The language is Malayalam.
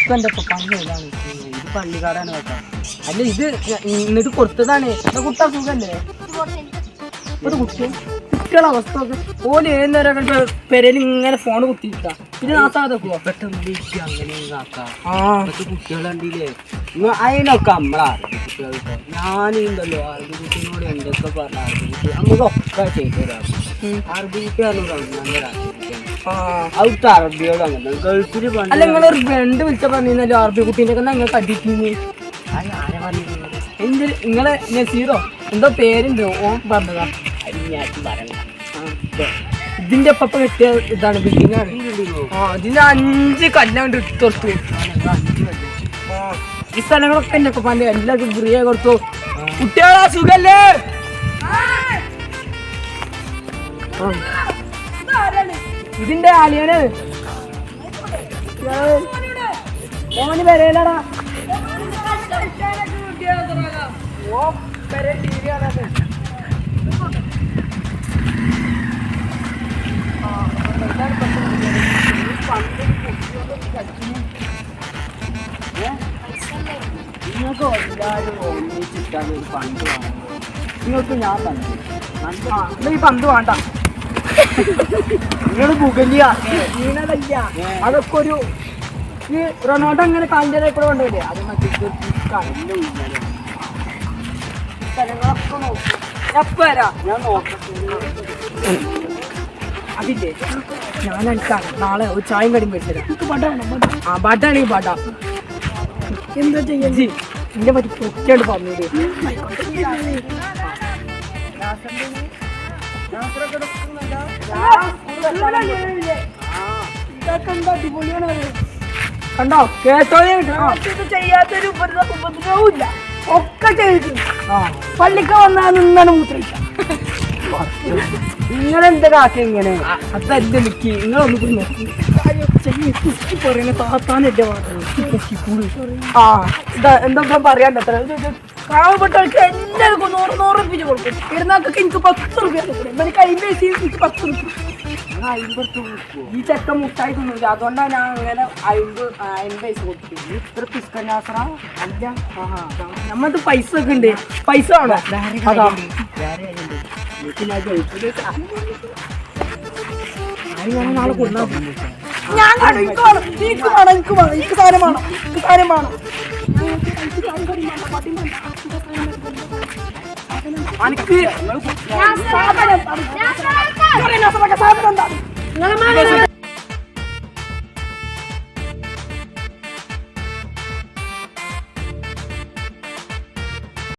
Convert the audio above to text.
ഇപ്പൊ എന്റെ പണി ഏതാണ്? ഇത് പള്ളിക്കാടാണ് കേട്ടോ. അല്ല ഇത് എന്നിട്ട് കൊടുത്തതാണ്. കുട്ടാ സുഖല്ലേ? ഒരു കുട്ടികളെ അവസ്ഥ ഓല് ഏതുനേരം പെരയിൽ ഇങ്ങനെ ഫോണ് കുത്തിയിട്ടാ പിന്നെ നാത്താതെക്കുവോ പെട്ടെന്ന് അങ്ങനെ കുട്ടികളുണ്ടില്ലേ അതിനൊക്കെ നമ്മളറിയും കുട്ടികൾക്ക്. ഞാനുണ്ടല്ലോ അറബി കുട്ടിനോട് എന്തൊക്കെ പറഞ്ഞ അറബി കുട്ടി നമുക്കൊക്കെ ചെയ്തരാം. അറബി കുട്ടിയാണോ അവിടുത്തെ അറബിയോട് അങ്ങനെ ഗൾഫിൽ അല്ല നിങ്ങളൊരു ഫ്രണ്ട് വിളിച്ച പറഞ്ഞല്ലോ അറബി കുട്ടീൻ്റെ ഒക്കെ നിങ്ങൾ കണ്ടിട്ടില്ലേ? ആരെ പറഞ്ഞു? എന്ത് നിങ്ങളെ നസീറോ എന്തോ പേരുണ്ട് ഓൻ പറഞ്ഞതാ. ഇതിന്റെ ഒപ്പം കിട്ടിയ ഇതാണ് ബിൽഡിംഗ് ആണ്. ഇതിന് 5 കല്ലാണ്ട് ഇട്ടുകൊടുത്തു. ഈ സ്ഥലങ്ങളൊക്കെ എന്നെ ഒക്കെ പണ്ട് എല്ലാവർക്കും ഫ്രീ ആയി കൊടുത്തു. കുട്ടികളാ സുഖല്ലേ? ഇതിന്റെ ആലിയാണ് ഓന് വരേലടാ. ഓ വരെ ടി വി ആണത്. നിങ്ങൾക്ക് എല്ലാവരും ഒന്നിച്ചിട്ടാണ് ഒരു പന്ത് വേണം. നിങ്ങൾക്ക് ഞാൻ പന്ത് ഈ പന്ത് വേണ്ട. നിങ്ങൾ മുകളിയ വീണതല്ല. അതൊക്കെ ഒരു ഈ റൊണാൾഡോ അങ്ങനെ കാലിൻ്റെ കൂടെ കൊണ്ടുവരില്ലേ? അത് മറ്റേ കല്ല് സ്ഥലങ്ങളൊക്കെ നോക്കും. എപ്പ വരാ ഞാൻ നോക്കട്ടെ. അതില്ലേ ഞാൻ എനിക്കാണ് നാളെ ഒരു ചായയും കടിയും മേടിച്ചരാം. ആ ബഡാണെങ്കിൽ ബഡ എന്താ ചെയ്യാ എന്റെ പറ്റി പൊറ്റാണ്ട് പറഞ്ഞത്. കണ്ടോ കേട്ടോ ചെയ്യാത്തൊരു ഉപദ്രവമില്ല. ഒക്കെ ചെയ്തു പള്ളിക്ക് വന്നാൽ നിന്നാണ് മൂത്രയില്ല. നിങ്ങളെന്താ കാക്ക ഇങ്ങനെ? അതല്ല നിക്ക് നിങ്ങളൊന്നും കൂടി നോക്കി പറയുന്ന താത്താനല്ലേ ആ എന്താ പറയാൻ അത്ര പാവപ്പെട്ടവർക്ക് എല്ലാവർക്കും 100 റുപ്യ കൊടുക്കും. പെരുന്നാൾക്ക് എനിക്ക് 10 റുപ്യ എനിക്ക് 50 എനിക്ക് 10 റുപ്യ. ഈ ചെക്ക മുട്ടായി തിന്നില്ല. അതുകൊണ്ടാണ് ഞാൻ അങ്ങനെ 50 പൈസ കൊടുത്തു. ഇത്ര പിസ്കനാസറ അല്ല. നമ്മൾക്ക് പൈസ ഒക്കെ ഉണ്ട്. പൈസ ആണോ? അതാ നാളെ കൊടുത്താൽ ഞാൻ എനിക്ക് സാധനം വേണം. എനിക്ക്